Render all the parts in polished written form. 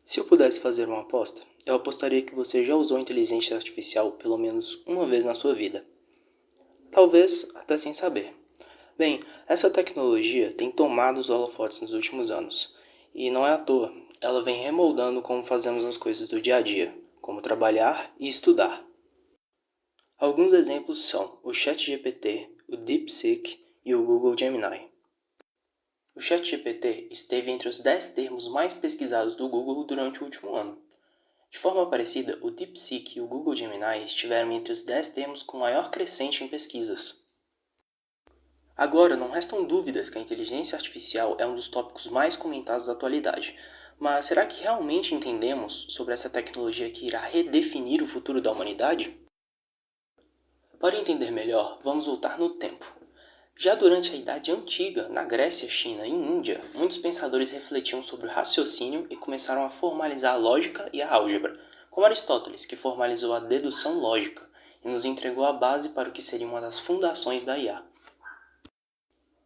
Se eu pudesse fazer uma aposta, eu apostaria que você já usou inteligência artificial pelo menos uma vez na sua vida. Talvez até sem saber. Bem, essa tecnologia tem tomado os holofotes nos últimos anos. E não é à toa, ela vem remoldando como fazemos as coisas do dia a dia, como trabalhar e estudar. Alguns exemplos são o ChatGPT, o DeepSeek e o Google Gemini. O ChatGPT esteve entre os 10 termos mais pesquisados do Google durante o último ano. De forma parecida, o DeepSeek e o Google Gemini estiveram entre os 10 termos com maior crescente em pesquisas. Agora, não restam dúvidas que a inteligência artificial é um dos tópicos mais comentados da atualidade. Mas será que realmente entendemos sobre essa tecnologia que irá redefinir o futuro da humanidade? Para entender melhor, vamos voltar no tempo. Já durante a Idade Antiga, na Grécia, China e Índia, muitos pensadores refletiam sobre o raciocínio e começaram a formalizar a lógica e a álgebra, como Aristóteles, que formalizou a dedução lógica e nos entregou a base para o que seria uma das fundações da IA.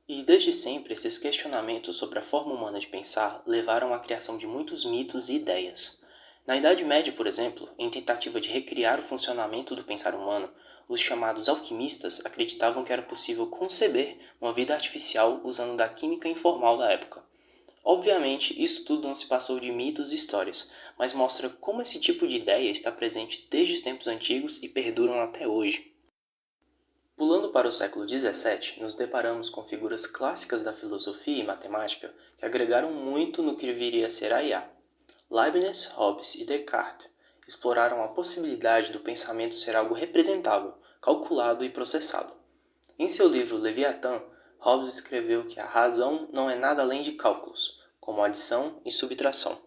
E desde sempre, esses questionamentos sobre a forma humana de pensar levaram à criação de muitos mitos e ideias. Na Idade Média, por exemplo, em tentativa de recriar o funcionamento do pensar humano, os chamados alquimistas acreditavam que era possível conceber uma vida artificial usando da química informal da época. Obviamente, isso tudo não se passou de mitos e histórias, mas mostra como esse tipo de ideia está presente desde os tempos antigos e perduram até hoje. Pulando para o século XVII, nos deparamos com figuras clássicas da filosofia e matemática que agregaram muito no que viria a ser a IA. Leibniz, Hobbes e Descartes exploraram a possibilidade do pensamento ser algo representável, calculado e processado. Em seu livro Leviatã, Hobbes escreveu que a razão não é nada além de cálculos, como adição e subtração.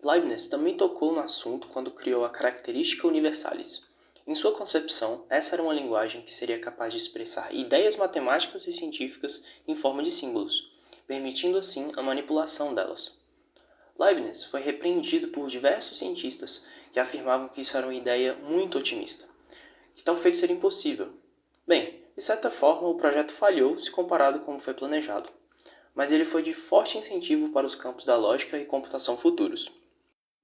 Leibniz também tocou no assunto quando criou a característica universalis. Em sua concepção, essa era uma linguagem que seria capaz de expressar ideias matemáticas e científicas em forma de símbolos, permitindo assim a manipulação delas. Leibniz foi repreendido por diversos cientistas que afirmavam que isso era uma ideia muito otimista, que tal feito seria impossível. Bem, de certa forma o projeto falhou se comparado com como foi planejado, mas ele foi de forte incentivo para os campos da lógica e computação futuros.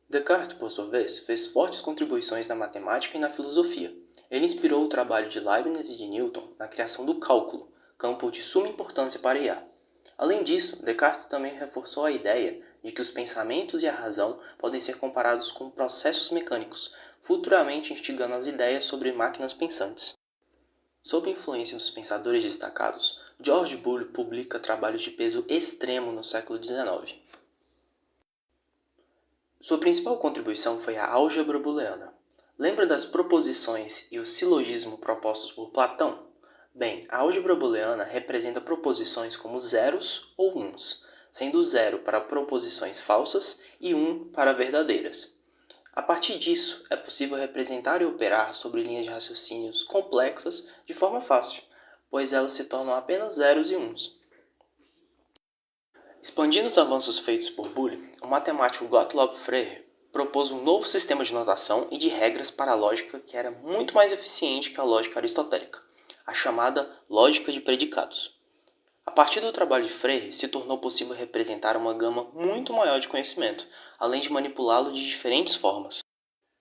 Descartes, por sua vez, fez fortes contribuições na matemática e na filosofia. Ele inspirou o trabalho de Leibniz e de Newton na criação do cálculo, campo de suma importância para a IA. Além disso, Descartes também reforçou a ideia de que os pensamentos e a razão podem ser comparados com processos mecânicos, futuramente instigando as ideias sobre máquinas pensantes. Sob influência dos pensadores destacados, George Boole publica trabalhos de peso extremo no século XIX. Sua principal contribuição foi a álgebra booleana. Lembra das proposições e o silogismo propostos por Platão? Bem, a álgebra booleana representa proposições como zeros ou uns, sendo zero para proposições falsas e um para verdadeiras. A partir disso, é possível representar e operar sobre linhas de raciocínios complexas de forma fácil, pois elas se tornam apenas zeros e uns. Expandindo os avanços feitos por Boole, o matemático Gottlob Frege propôs um novo sistema de notação e de regras para a lógica que era muito mais eficiente que a lógica aristotélica, a chamada lógica de predicados. A partir do trabalho de Frege, se tornou possível representar uma gama muito maior de conhecimento, além de manipulá-lo de diferentes formas.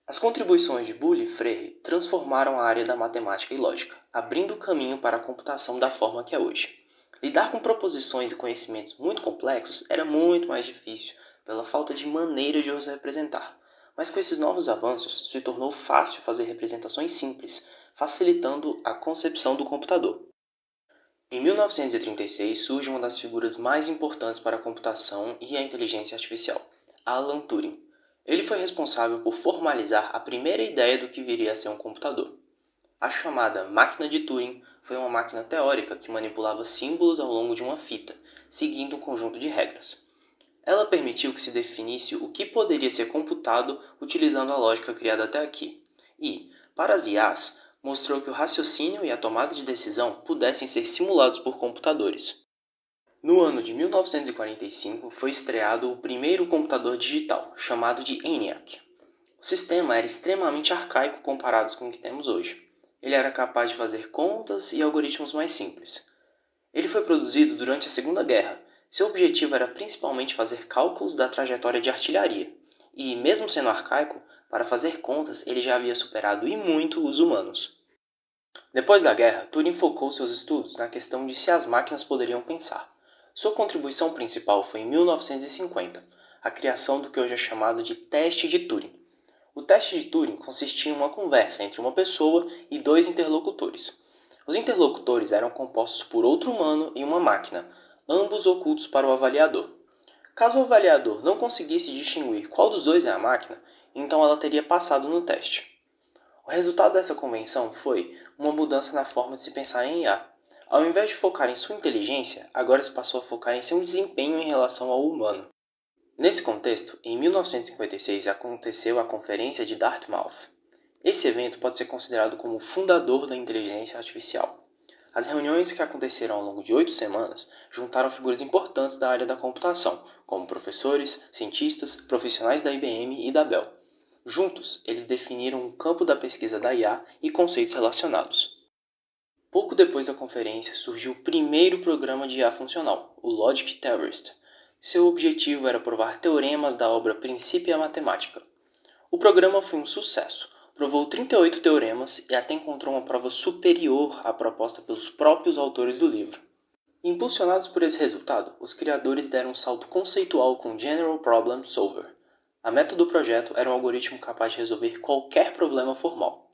As contribuições de Boole e Frege transformaram a área da matemática e lógica, abrindo o caminho para a computação da forma que é hoje. Lidar com proposições e conhecimentos muito complexos era muito mais difícil, pela falta de maneira de os representar. Mas com esses novos avanços, se tornou fácil fazer representações simples, facilitando a concepção do computador. Em 1936 surge uma das figuras mais importantes para a computação e a inteligência artificial, Alan Turing. Ele foi responsável por formalizar a primeira ideia do que viria a ser um computador. A chamada máquina de Turing foi uma máquina teórica que manipulava símbolos ao longo de uma fita, seguindo um conjunto de regras. Ela permitiu que se definisse o que poderia ser computado utilizando a lógica criada até aqui. E, para as IAs, mostrou que o raciocínio e a tomada de decisão pudessem ser simulados por computadores. No ano de 1945 foi estreado o primeiro computador digital, chamado de ENIAC. O sistema era extremamente arcaico comparado com o que temos hoje. Ele era capaz de fazer contas e algoritmos mais simples. Ele foi produzido durante a Segunda Guerra. Seu objetivo era principalmente fazer cálculos da trajetória de artilharia. e, mesmo sendo arcaico, para fazer contas ele já havia superado e muito os humanos. Depois da guerra, Turing focou seus estudos na questão de se as máquinas poderiam pensar. Sua contribuição principal foi em 1950, a criação do que hoje é chamado de teste de Turing. O teste de Turing consistia em uma conversa entre uma pessoa e dois interlocutores. Os interlocutores eram compostos por outro humano e uma máquina, ambos ocultos para o avaliador. Caso o avaliador não conseguisse distinguir qual dos dois é a máquina, então ela teria passado no teste. O resultado dessa convenção foi uma mudança na forma de se pensar em IA. Ao invés de focar em sua inteligência, agora se passou a focar em seu desempenho em relação ao humano. Nesse contexto, em 1956 aconteceu a Conferência de Dartmouth. Esse evento pode ser considerado como o fundador da inteligência artificial. As reuniões que aconteceram ao longo de 8 semanas juntaram figuras importantes da área da computação, como professores, cientistas, profissionais da IBM e da Bell. Juntos, eles definiram o campo da pesquisa da IA e conceitos relacionados. Pouco depois da conferência, surgiu o primeiro programa de IA funcional, o Logic Theorist. Seu objetivo era provar teoremas da obra Principia Mathematica. O programa foi um sucesso, provou 38 teoremas e até encontrou uma prova superior à proposta pelos próprios autores do livro. Impulsionados por esse resultado, os criadores deram um salto conceitual com General Problem Solver. A meta do projeto era um algoritmo capaz de resolver qualquer problema formal.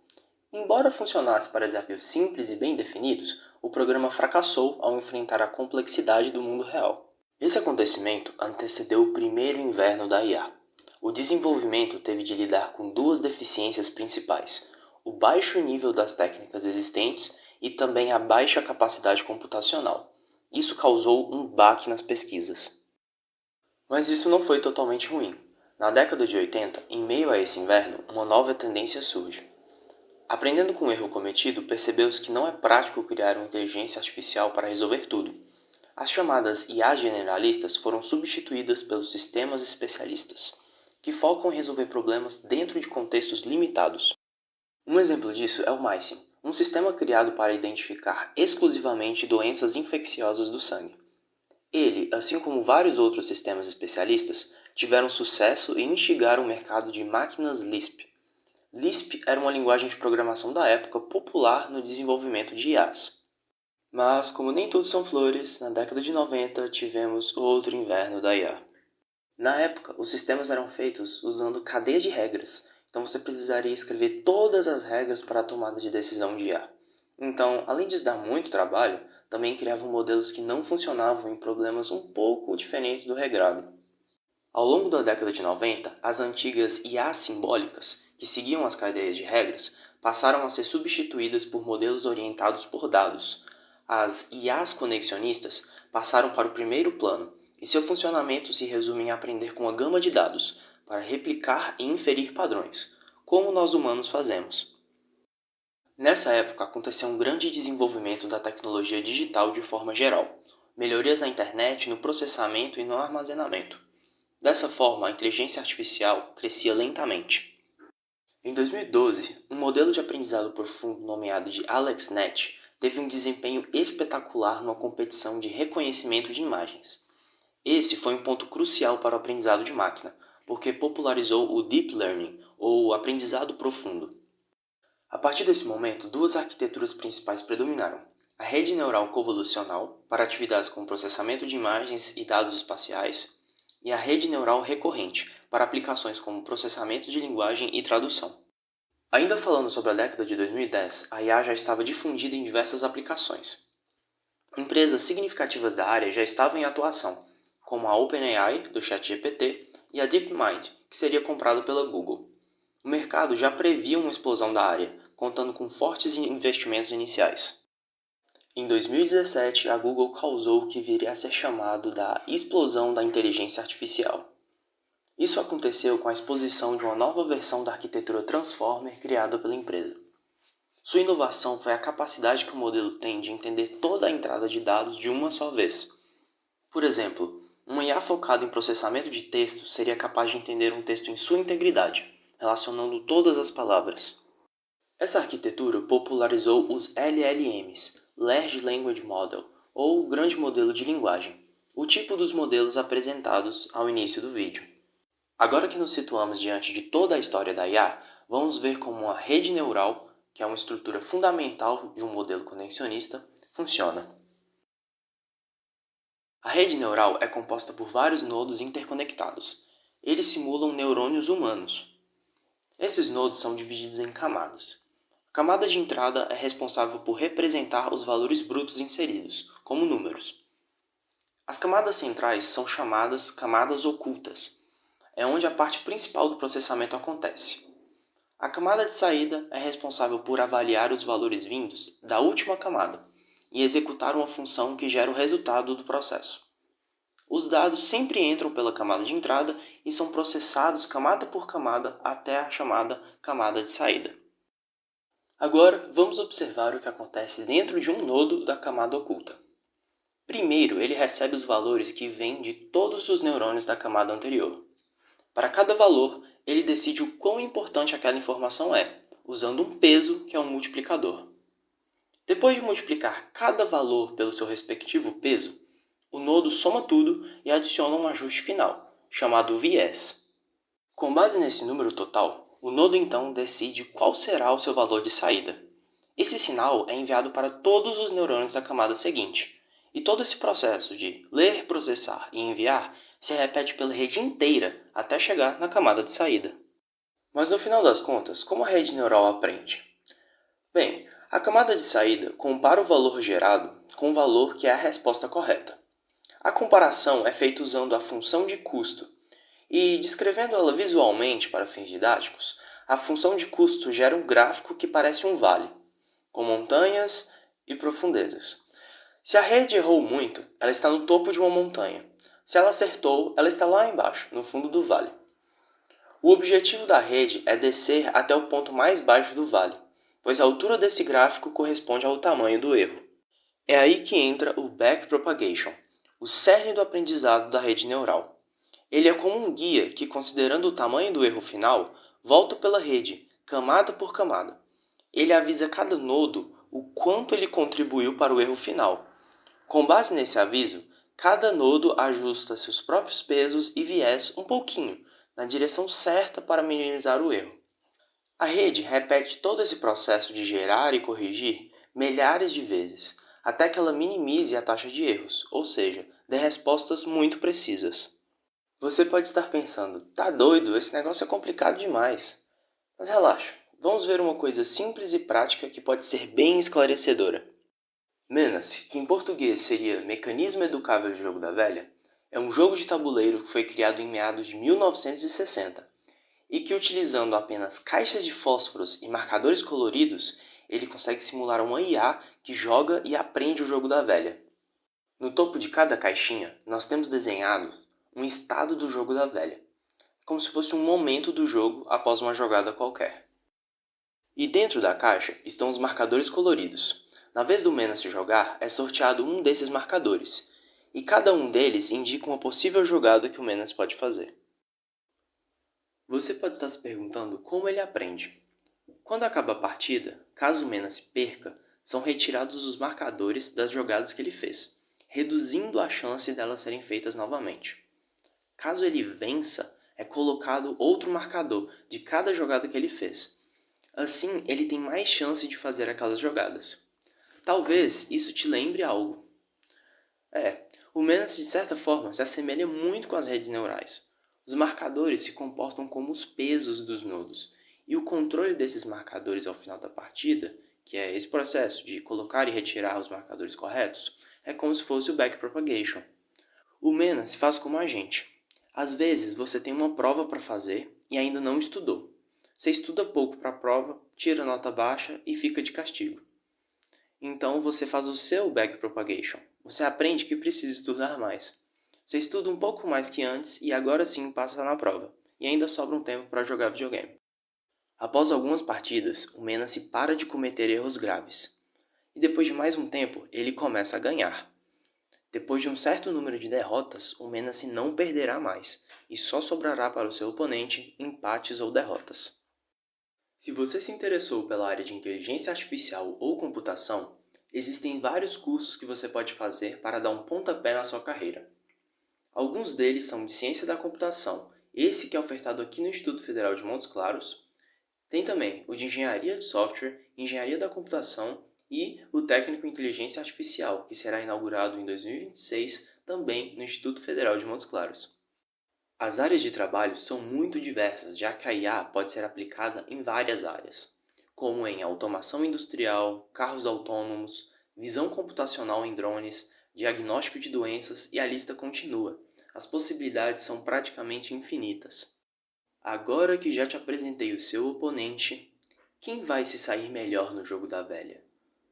Embora funcionasse para desafios simples e bem definidos, o programa fracassou ao enfrentar a complexidade do mundo real. Esse acontecimento antecedeu o primeiro inverno da IA. O desenvolvimento teve de lidar com duas deficiências principais: o baixo nível das técnicas existentes e também a baixa capacidade computacional. Isso causou um baque nas pesquisas. Mas isso não foi totalmente ruim. Na década de 80, em meio a esse inverno, uma nova tendência surge. Aprendendo com o erro cometido, percebeu-se que não é prático criar uma inteligência artificial para resolver tudo. As chamadas IA generalistas foram substituídas pelos sistemas especialistas, que focam em resolver problemas dentro de contextos limitados. Um exemplo disso é o MySim, um sistema criado para identificar exclusivamente doenças infecciosas do sangue. Ele, assim como vários outros sistemas especialistas, tiveram sucesso e instigaram o mercado de máquinas Lisp. Lisp era uma linguagem de programação da época popular no desenvolvimento de IAs. Mas, como nem tudo são flores, na década de 90 tivemos outro inverno da IA. Na época, os sistemas eram feitos usando cadeias de regras, então você precisaria escrever todas as regras para a tomada de decisão de IA. Então, além de dar muito trabalho, também criavam modelos que não funcionavam em problemas um pouco diferentes do regrado. Ao longo da década de 90, as antigas IAs simbólicas, que seguiam as cadeias de regras, passaram a ser substituídas por modelos orientados por dados. As IAs conexionistas passaram para o primeiro plano, e seu funcionamento se resume em aprender com uma gama de dados, para replicar e inferir padrões, como nós humanos fazemos. Nessa época aconteceu um grande desenvolvimento da tecnologia digital de forma geral, melhorias na internet, no processamento e no armazenamento. Dessa forma, a inteligência artificial crescia lentamente. Em 2012, um modelo de aprendizado profundo nomeado de AlexNet teve um desempenho espetacular numa competição de reconhecimento de imagens. Esse foi um ponto crucial para o aprendizado de máquina, porque popularizou o Deep Learning, ou aprendizado profundo. A partir desse momento, duas arquiteturas principais predominaram: a rede neural convolucional, para atividades como processamento de imagens e dados espaciais, e a rede neural recorrente, para aplicações como processamento de linguagem e tradução. Ainda falando sobre a década de 2010, a IA já estava difundida em diversas aplicações. Empresas significativas da área já estavam em atuação, como a OpenAI, do ChatGPT, e a DeepMind, que seria comprada pela Google. O mercado já previa uma explosão da área, contando com fortes investimentos iniciais. Em 2017, a Google causou o que viria a ser chamado da explosão da inteligência artificial. Isso aconteceu com a exposição de uma nova versão da arquitetura Transformer criada pela empresa. Sua inovação foi a capacidade que o modelo tem de entender toda a entrada de dados de uma só vez. Por exemplo, uma IA focada em processamento de texto seria capaz de entender um texto em sua integridade, relacionando todas as palavras. Essa arquitetura popularizou os LLMs, Large Language Model, ou Grande Modelo de Linguagem, o tipo dos modelos apresentados ao início do vídeo. Agora que nos situamos diante de toda a história da IA, vamos ver como uma rede neural, que é uma estrutura fundamental de um modelo conexionista, funciona. A rede neural é composta por vários nodos interconectados. Eles simulam neurônios humanos. Esses nodos são divididos em camadas. A camada de entrada é responsável por representar os valores brutos inseridos, como números. As camadas centrais são chamadas camadas ocultas. É onde a parte principal do processamento acontece. A camada de saída é responsável por avaliar os valores vindos da última camada e executar uma função que gera o resultado do processo. Os dados sempre entram pela camada de entrada e são processados camada por camada até a chamada camada de saída. Agora, vamos observar o que acontece dentro de um nodo da camada oculta. Primeiro, ele recebe os valores que vêm de todos os neurônios da camada anterior. Para cada valor, ele decide o quão importante aquela informação é, usando um peso que é um multiplicador. Depois de multiplicar cada valor pelo seu respectivo peso, o nodo soma tudo e adiciona um ajuste final, chamado viés. Com base nesse número total, o nodo então decide qual será o seu valor de saída. Esse sinal é enviado para todos os neurônios da camada seguinte, e todo esse processo de ler, processar e enviar se repete pela rede inteira até chegar na camada de saída. Mas no final das contas, como a rede neural aprende? Bem, a camada de saída compara o valor gerado com o valor que é a resposta correta. A comparação é feita usando a função de custo, e descrevendo ela visualmente para fins didáticos, a função de custo gera um gráfico que parece um vale, com montanhas e profundezas. Se a rede errou muito, ela está no topo de uma montanha. Se ela acertou, ela está lá embaixo, no fundo do vale. O objetivo da rede é descer até o ponto mais baixo do vale, pois a altura desse gráfico corresponde ao tamanho do erro. É aí que entra o backpropagation, o cerne do aprendizado da rede neural. Ele é como um guia que, considerando o tamanho do erro final, volta pela rede, camada por camada. Ele avisa cada nodo o quanto ele contribuiu para o erro final. Com base nesse aviso, cada nodo ajusta seus próprios pesos e viés um pouquinho, na direção certa para minimizar o erro. A rede repete todo esse processo de gerar e corrigir milhares de vezes, até que ela minimize a taxa de erros, ou seja, dê respostas muito precisas. Você pode estar pensando, tá doido, esse negócio é complicado demais. Mas relaxa, vamos ver uma coisa simples e prática que pode ser bem esclarecedora. Menace, que em português seria Mecanismo Educável de Jogo da Velha, é um jogo de tabuleiro que foi criado em meados de 1960 e que, utilizando apenas caixas de fósforos e marcadores coloridos, ele consegue simular uma IA que joga e aprende o jogo da velha. No topo de cada caixinha, nós temos desenhado um estado do jogo da velha, como se fosse um momento do jogo após uma jogada qualquer. E dentro da caixa estão os marcadores coloridos. Na vez do Menace jogar, é sorteado um desses marcadores, e cada um deles indica uma possível jogada que o Menace pode fazer. Você pode estar se perguntando como ele aprende. Quando acaba a partida, caso o Menace perca, são retirados os marcadores das jogadas que ele fez, reduzindo a chance delas serem feitas novamente. Caso ele vença, é colocado outro marcador de cada jogada que ele fez. Assim, ele tem mais chance de fazer aquelas jogadas. Talvez isso te lembre algo. O Menace de certa forma se assemelha muito com as redes neurais. Os marcadores se comportam como os pesos dos nodos, e o controle desses marcadores ao final da partida, que é esse processo de colocar e retirar os marcadores corretos, é como se fosse o backpropagation. O Menace faz como a gente. Às vezes você tem uma prova para fazer e ainda não estudou. Você estuda pouco para a prova, tira nota baixa e fica de castigo. Então você faz o seu backpropagation. Você aprende que precisa estudar mais. Você estuda um pouco mais que antes e agora sim passa na prova. E ainda sobra um tempo para jogar videogame. Após algumas partidas, o Menace para de cometer erros graves. E depois de mais um tempo, ele começa a ganhar. Depois de um certo número de derrotas, o Menace não perderá mais, e só sobrará para o seu oponente empates ou derrotas. Se você se interessou pela área de inteligência artificial ou computação, existem vários cursos que você pode fazer para dar um pontapé na sua carreira. Alguns deles são de ciência da computação esse que é ofertado aqui no Instituto Federal de Montes Claros. Tem também o de Engenharia de Software, Engenharia da Computação e o técnico em Inteligência Artificial, que será inaugurado em 2026, também no Instituto Federal de Montes Claros. As áreas de trabalho são muito diversas, já que a IA pode ser aplicada em várias áreas, como em automação industrial, carros autônomos, visão computacional em drones, diagnóstico de doenças e a lista continua. As possibilidades são praticamente infinitas. Agora que já te apresentei o seu oponente, quem vai se sair melhor no jogo da velha?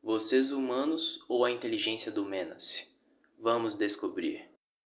Vocês humanos ou a inteligência do Menace? Vamos descobrir.